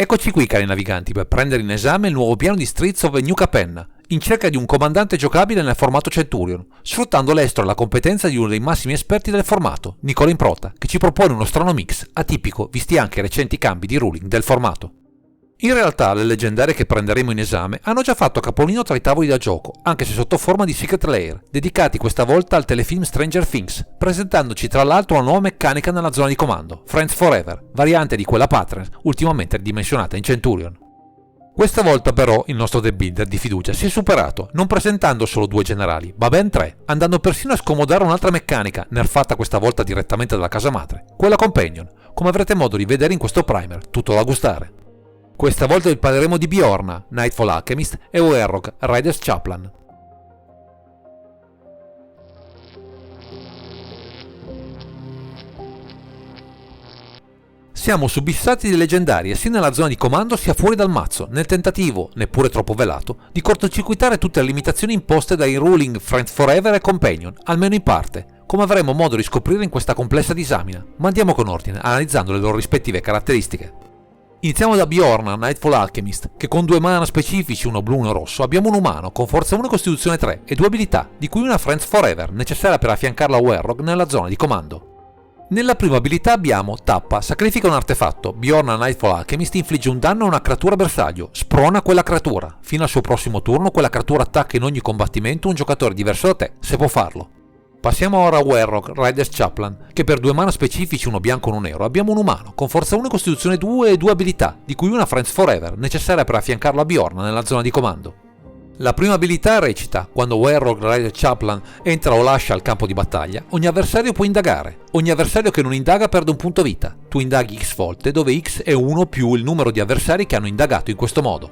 Eccoci qui cari naviganti per prendere in esame il nuovo piano di Streets of New Capenna, in cerca di un comandante giocabile nel formato Centurion, sfruttando l'estro e la competenza di uno dei massimi esperti del formato, Nicola Improta, che ci propone uno strano mix, atipico visti anche i recenti cambi di ruling del formato. In realtà le leggendarie che prenderemo in esame hanno già fatto capolino tra i tavoli da gioco, anche se sotto forma di Secret Lair, dedicati questa volta al telefilm Stranger Things, presentandoci tra l'altro una nuova meccanica nella zona di comando, Friends Forever, variante di quella pattern, ultimamente ridimensionata in Centurion. Questa volta però il nostro deck builder di fiducia si è superato, non presentando solo 2 generali, ma ben 3, andando persino a scomodare un'altra meccanica, nerfata questa volta direttamente dalla casa madre, quella Companion, come avrete modo di vedere in questo primer, tutto da gustare. Questa volta vi parleremo di Bjorna, Nightfall Alchemist e Warrock, Riders Chaplain. Siamo subissati di leggendarie sia nella zona di comando sia fuori dal mazzo, nel tentativo, neppure troppo velato, di cortocircuitare tutte le limitazioni imposte dai ruling Friends Forever e Companion, almeno in parte, come avremo modo di scoprire in questa complessa disamina, ma andiamo con ordine, analizzando le loro rispettive caratteristiche. Iniziamo da Bjorna, Nightfall Alchemist, che con 2 mana specifici, uno blu e uno rosso, abbiamo un umano con forza 1 e costituzione 3 e 2 abilità, di cui una Friends Forever, necessaria per affiancarla a Warrock nella zona di comando. Nella prima abilità abbiamo Tappa, sacrifica un artefatto, Bjorna Nightfall Alchemist infligge un danno a una creatura bersaglio, sprona quella creatura, fino al suo prossimo turno quella creatura attacca in ogni combattimento un giocatore diverso da te, se può farlo. Passiamo ora a Warrock, Riders Chaplain, che per 2 mana specifici, uno bianco e uno nero, abbiamo un umano, con forza 1 e costituzione 2 e 2 abilità, di cui una Friends Forever, necessaria per affiancarlo a Bjorna nella zona di comando. La prima abilità recita: quando Warrock, Riders Chaplain entra o lascia il campo di battaglia, ogni avversario può indagare. Ogni avversario che non indaga perde un punto vita. Tu indaghi X volte, dove X è 1 più il numero di avversari che hanno indagato in questo modo.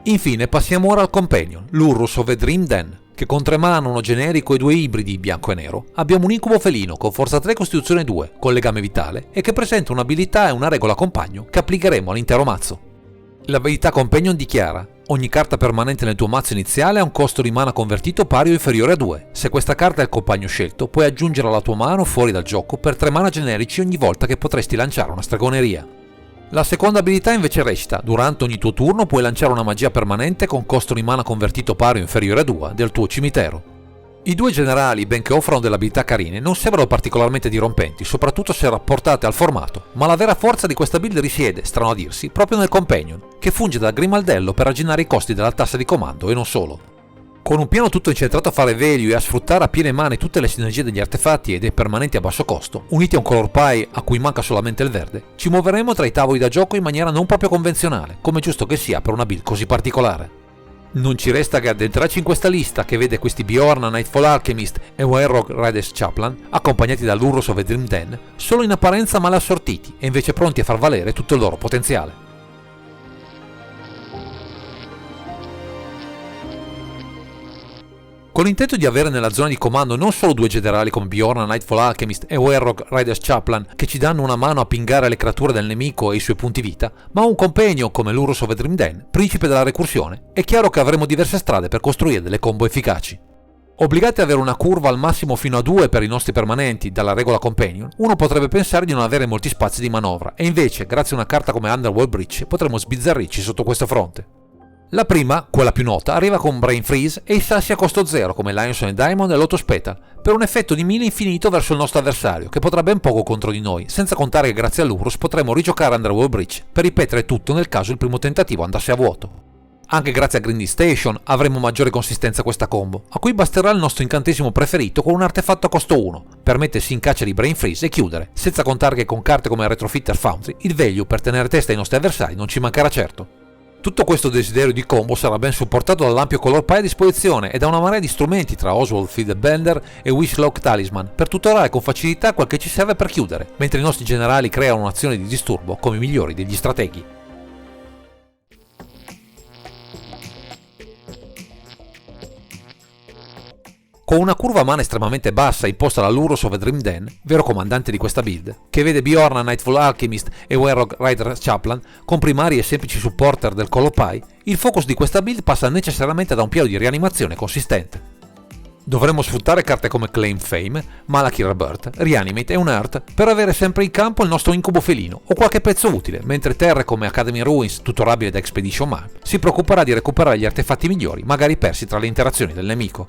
Infine passiamo ora al Companion, l'Urrus of a Dream Den, che con 3 mana, uno generico e 2 ibridi bianco e nero, abbiamo un incubo felino con forza 3 e costituzione 2, con legame vitale, e che presenta un'abilità e una regola compagno che applicheremo all'intero mazzo. L'abilità Companion dichiara: ogni carta permanente nel tuo mazzo iniziale ha un costo di mana convertito pari o inferiore a 2. Se questa carta è il compagno scelto, puoi aggiungerla alla tua mano fuori dal gioco per 3 mana generici ogni volta che potresti lanciare una stregoneria. La seconda abilità invece recita: durante ogni tuo turno puoi lanciare una magia permanente con costo di mana convertito pari o inferiore a 2 del tuo cimitero. I 2 generali, benché offrano delle abilità carine, non sembrano particolarmente dirompenti, soprattutto se rapportate al formato, ma la vera forza di questa build risiede, strano a dirsi, proprio nel Companion, che funge da grimaldello per arginare i costi della tassa di comando e non solo. Con un piano tutto incentrato a fare value e a sfruttare a piene mani tutte le sinergie degli artefatti e dei permanenti a basso costo, uniti a un color pie a cui manca solamente il verde, ci muoveremo tra i tavoli da gioco in maniera non proprio convenzionale, come giusto che sia per una build così particolare. Non ci resta che addentrarci in questa lista che vede questi Bjorna, Nightfall Alchemist e Warrock, Riders Chaplain, accompagnati dall'Urrus of a Dream Den, solo in apparenza male assortiti e invece pronti a far valere tutto il loro potenziale. Con l'intento di avere nella zona di comando non solo 2 generali come Bjorna, Nightfall Alchemist e Warrock, Riders Chaplain che ci danno una mano a pingare le creature del nemico e i suoi punti vita, ma un compagno come l'Urrus of a Dream Den, principe della recursione, è chiaro che avremo diverse strade per costruire delle combo efficaci. Obbligati ad avere una curva al massimo fino a 2 per i nostri permanenti dalla regola Companion, uno potrebbe pensare di non avere molti spazi di manovra e invece, grazie a una carta come Underworld Breach, potremo sbizzarrirci sotto questo fronte. La prima, quella più nota, arriva con Brain Freeze e i sassi a costo 0 come Lionson e Diamond e Lotus Petal, per un effetto di mina infinito verso il nostro avversario, che potrà ben poco contro di noi, senza contare che grazie all'Urrus potremo rigiocare Underworld Breach per ripetere tutto nel caso il primo tentativo andasse a vuoto. Anche grazie a Grinding Station avremo maggiore consistenza a questa combo, a cui basterà il nostro incantesimo preferito con un artefatto a costo 1, per mettersi in caccia di Brain Freeze e chiudere, senza contare che con carte come Retrofitter Foundry il value per tenere testa ai nostri avversari non ci mancherà certo. Tutto questo desiderio di combo sarà ben supportato dall'ampio color pie a disposizione e da una marea di strumenti tra Oswald Fiddlebender e Wishlock Talisman per tutorare con facilità quel che ci serve per chiudere, mentre i nostri generali creano un'azione di disturbo come i migliori degli strateghi. Con una curva mana estremamente bassa imposta dall'Urrus of a Dream Den, vero comandante di questa build, che vede Bjorna, Nightfall Alchemist e Warrock, Riders Chaplain con primari e semplici supporter del color pie, il focus di questa build passa necessariamente da un piano di rianimazione consistente. Dovremmo sfruttare carte come Claim Fame, Malakir Birth, Reanimate e Unearth per avere sempre in campo il nostro incubo felino o qualche pezzo utile, mentre terre come Academy Ruins, tutorabile da Expedition Man, si preoccuperà di recuperare gli artefatti migliori, magari persi tra le interazioni del nemico.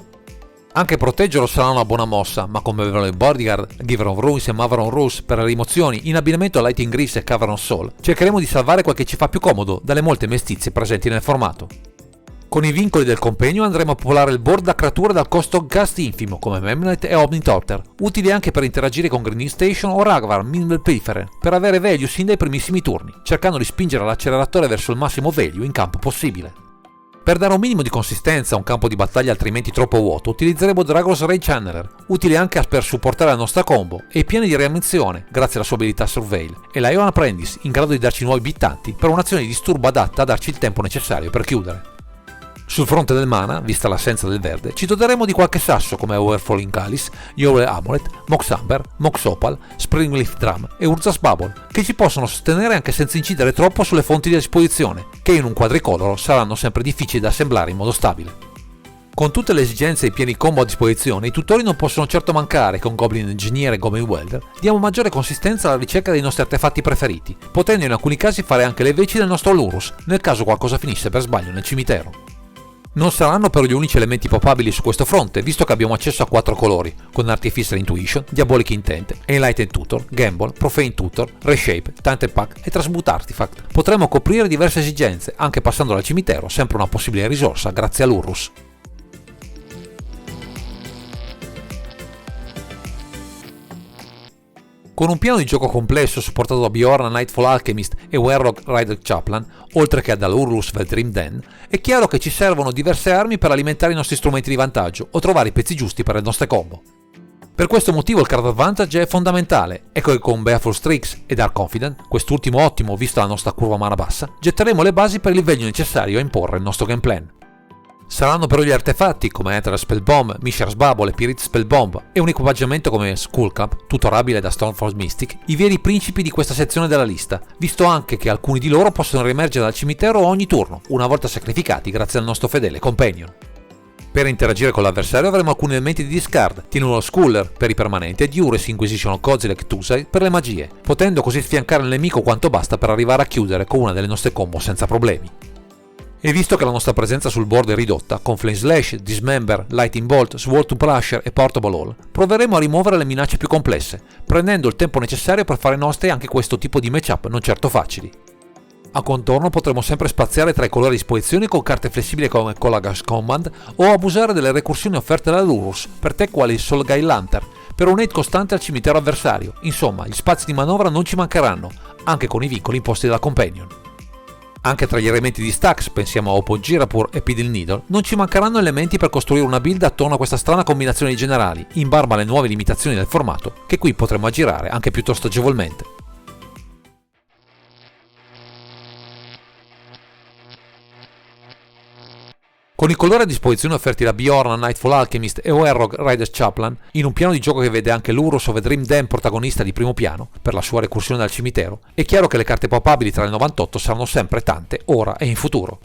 Anche proteggerlo sarà una buona mossa, ma come Beverly Bodyguard, Giver of Ruins e Maveron Ruse per le rimozioni, in abbinamento a Lighting Grease e Cavern of Soul, cercheremo di salvare quel che ci fa più comodo dalle molte mestizie presenti nel formato. Con i vincoli del compegno andremo a popolare il board da creature dal costo Gust infimo come Memnite e Omnitorter, utili anche per interagire con Grinding Station o Ragvar Minimal Pilferen per avere value sin dai primissimi turni, cercando di spingere l'acceleratore verso il massimo value in campo possibile. Per dare un minimo di consistenza a un campo di battaglia altrimenti troppo vuoto, utilizzeremo Dragon's Rage Channeler, utile anche per supportare la nostra combo, e pieni di riammissione grazie alla sua abilità Surveil, e Lion Apprentice in grado di darci nuovi bittanti per un'azione di disturbo adatta a darci il tempo necessario per chiudere. Sul fronte del mana, vista l'assenza del verde, ci doteremo di qualche sasso come Overflowing Chalice, Yore Amulet, Mox Amber, Mox Opal, Springleaf Drum e Urza's Bubble, che ci possono sostenere anche senza incidere troppo sulle fonti di esposizione, che in un quadricoloro saranno sempre difficili da assemblare in modo stabile. Con tutte le esigenze e i pieni combo a disposizione, i tutori non possono certo mancare che con Goblin Engineer e Goblin Welder diamo maggiore consistenza alla ricerca dei nostri artefatti preferiti, potendo in alcuni casi fare anche le veci del nostro Lurus, nel caso qualcosa finisse per sbaglio nel cimitero. Non saranno però gli unici elementi popabili su questo fronte, visto che abbiamo accesso a 4 colori, con Artificer Intuition, Diabolic Intent, Enlightened Tutor, Gamble, Profane Tutor, Reshape, Tainted Pack e Transmute Artifact. Potremo coprire diverse esigenze, anche passando dal cimitero, sempre una possibile risorsa grazie all'Urrus. Con un piano di gioco complesso supportato da Bjorn, Nightfall Alchemist e Werrog Rider Chaplain, oltre che da Urrus Veldrim Den, è chiaro che ci servono diverse armi per alimentare i nostri strumenti di vantaggio o trovare i pezzi giusti per le nostre combo. Per questo motivo il card advantage è fondamentale, ecco che con Baleful Strix e Dark Confident, quest'ultimo ottimo vista la nostra curva mana bassa, getteremo le basi per il livello necessario a imporre il nostro game plan. Saranno però gli artefatti come Ether Spellbomb, Mishra's Bubble e Pyrit Spellbomb e un equipaggiamento come Skullcap, tutorabile da Stormforce Mystic, i veri principi di questa sezione della lista, visto anche che alcuni di loro possono riemergere dal cimitero ogni turno, una volta sacrificati grazie al nostro fedele companion. Per interagire con l'avversario avremo alcuni elementi di discard, Tinulo Schuller per i permanenti e Diures Inquisition of Kozilek Tusai per le magie, potendo così sfiancare il nemico quanto basta per arrivare a chiudere con una delle nostre combo senza problemi. E visto che la nostra presenza sul board è ridotta, con Flame Slash, Dismember, Lightning Bolt, Sword to Plasher e Portable All, proveremo a rimuovere le minacce più complesse, prendendo il tempo necessario per fare nostri anche questo tipo di matchup non certo facili. A contorno potremo sempre spaziare tra i colori a disposizione con carte flessibili come Kolagas Command o abusare delle recursioni offerte dall'Urrus per te quali Solgai Lantern, per un aid costante al cimitero avversario. Insomma, gli spazi di manovra non ci mancheranno, anche con i vincoli imposti dalla Companion. Anche tra gli elementi di Stax, pensiamo a Oppo Girapur e Piddle Needle, non ci mancheranno elementi per costruire una build attorno a questa strana combinazione di generali, in barba alle nuove limitazioni del formato, che qui potremo aggirare anche piuttosto agevolmente. Con i colori a disposizione offerti da Bjorn, Nightfall Alchemist e Werrog Rider Chaplain, in un piano di gioco che vede anche l'Urrus of Dream Den protagonista di primo piano, per la sua recursione dal cimitero, è chiaro che le carte popabili tra le 98 saranno sempre tante, ora e in futuro.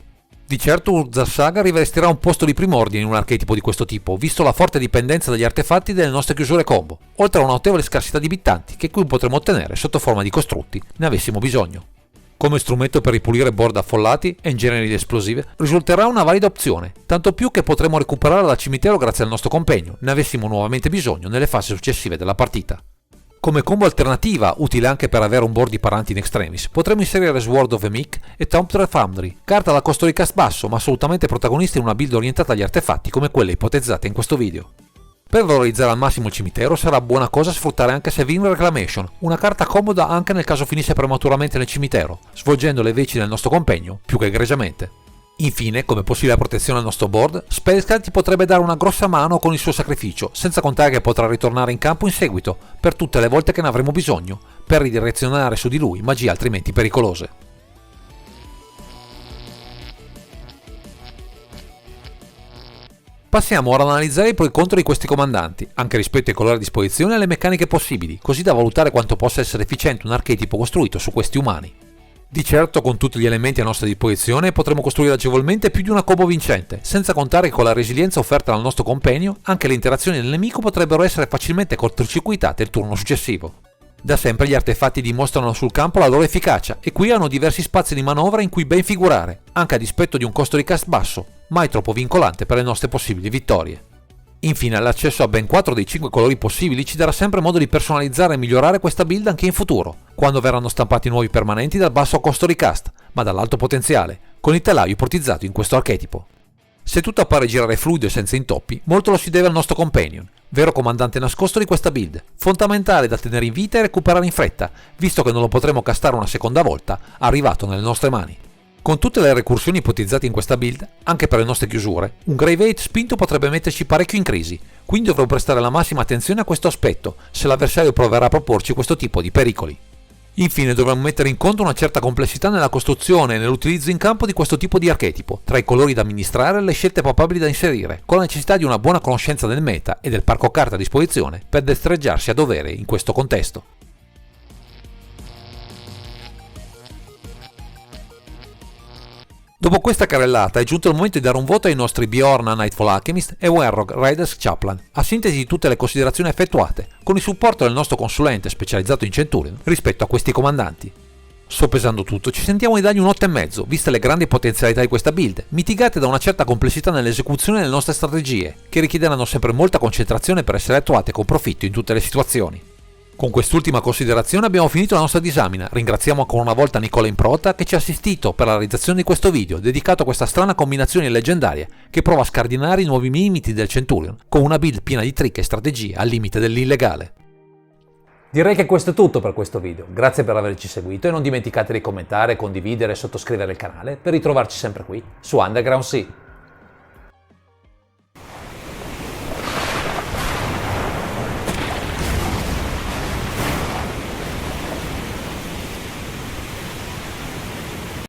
Di certo Urza's Saga rivestirà un posto di prim'ordine in un archetipo di questo tipo, visto la forte dipendenza dagli artefatti delle nostre chiusure combo, oltre a una notevole scarsità di bittanti che qui potremo ottenere sotto forma di costrutti, ne avessimo bisogno. Come strumento per ripulire board affollati e in generi esplosive risulterà una valida opzione, tanto più che potremo recuperarla dal cimitero grazie al nostro compagno, ne avessimo nuovamente bisogno nelle fasi successive della partita. Come combo alternativa, utile anche per avere un board di paranti in extremis, potremo inserire Sword of Emic e Tempter Foundry, carta da costo di cast basso ma assolutamente protagonista in una build orientata agli artefatti come quelle ipotizzate in questo video. Per valorizzare al massimo il cimitero sarà buona cosa sfruttare anche Sevinne Reclamation, una carta comoda anche nel caso finisse prematuramente nel cimitero, svolgendo le veci del nostro compagno più che egregiamente. Infine, come possibile protezione al nostro board, Spellscald ti potrebbe dare una grossa mano con il suo sacrificio, senza contare che potrà ritornare in campo in seguito, per tutte le volte che ne avremo bisogno, per ridirezionare su di lui magie altrimenti pericolose. Passiamo ora ad analizzare i pro e contro di questi comandanti, anche rispetto ai colori a disposizione e alle meccaniche possibili, così da valutare quanto possa essere efficiente un archetipo costruito su questi umani. Di certo, con tutti gli elementi a nostra disposizione, potremo costruire agevolmente più di una combo vincente, senza contare che con la resilienza offerta dal nostro compagno, anche le interazioni del nemico potrebbero essere facilmente cortocircuitate il turno successivo. Da sempre gli artefatti dimostrano sul campo la loro efficacia e qui hanno diversi spazi di manovra in cui ben figurare, anche a dispetto di un costo di cast basso, mai troppo vincolante per le nostre possibili vittorie. Infine, l'accesso a ben 4 dei 5 colori possibili ci darà sempre modo di personalizzare e migliorare questa build anche in futuro, quando verranno stampati nuovi permanenti dal basso costo di cast, ma dall'alto potenziale, con il telaio ipotizzato in questo archetipo. Se tutto appare girare fluido e senza intoppi, molto lo si deve al nostro companion, vero comandante nascosto di questa build, fondamentale da tenere in vita e recuperare in fretta, visto che non lo potremo castare una seconda volta, arrivato nelle nostre mani. Con tutte le recursioni ipotizzate in questa build, anche per le nostre chiusure, un Grave 8 spinto potrebbe metterci parecchio in crisi, quindi dovremo prestare la massima attenzione a questo aspetto, se l'avversario proverà a proporci questo tipo di pericoli. Infine dovremo mettere in conto una certa complessità nella costruzione e nell'utilizzo in campo di questo tipo di archetipo, tra i colori da amministrare e le scelte papabili da inserire, con la necessità di una buona conoscenza del meta e del parco carte a disposizione per destreggiarsi a dovere in questo contesto. Dopo questa carrellata è giunto il momento di dare un voto ai nostri Bjorn Nightfall Alchemist e Wenrog Raiders Chaplain, a sintesi di tutte le considerazioni effettuate, con il supporto del nostro consulente specializzato in Centurion rispetto a questi comandanti. Soppesando tutto, ci sentiamo di dargli un 8,5, viste le grandi potenzialità di questa build, mitigate da una certa complessità nell'esecuzione delle nostre strategie, che richiederanno sempre molta concentrazione per essere attuate con profitto in tutte le situazioni. Con quest'ultima considerazione abbiamo finito la nostra disamina. Ringraziamo ancora una volta Nicola Improta che ci ha assistito per la realizzazione di questo video dedicato a questa strana combinazione leggendaria che prova a scardinare i nuovi limiti del Centurion con una build piena di trick e strategie al limite dell'illegale. Direi che questo è tutto per questo video. Grazie per averci seguito e non dimenticate di commentare, condividere e sottoscrivere il canale per ritrovarci sempre qui su Underground Sea.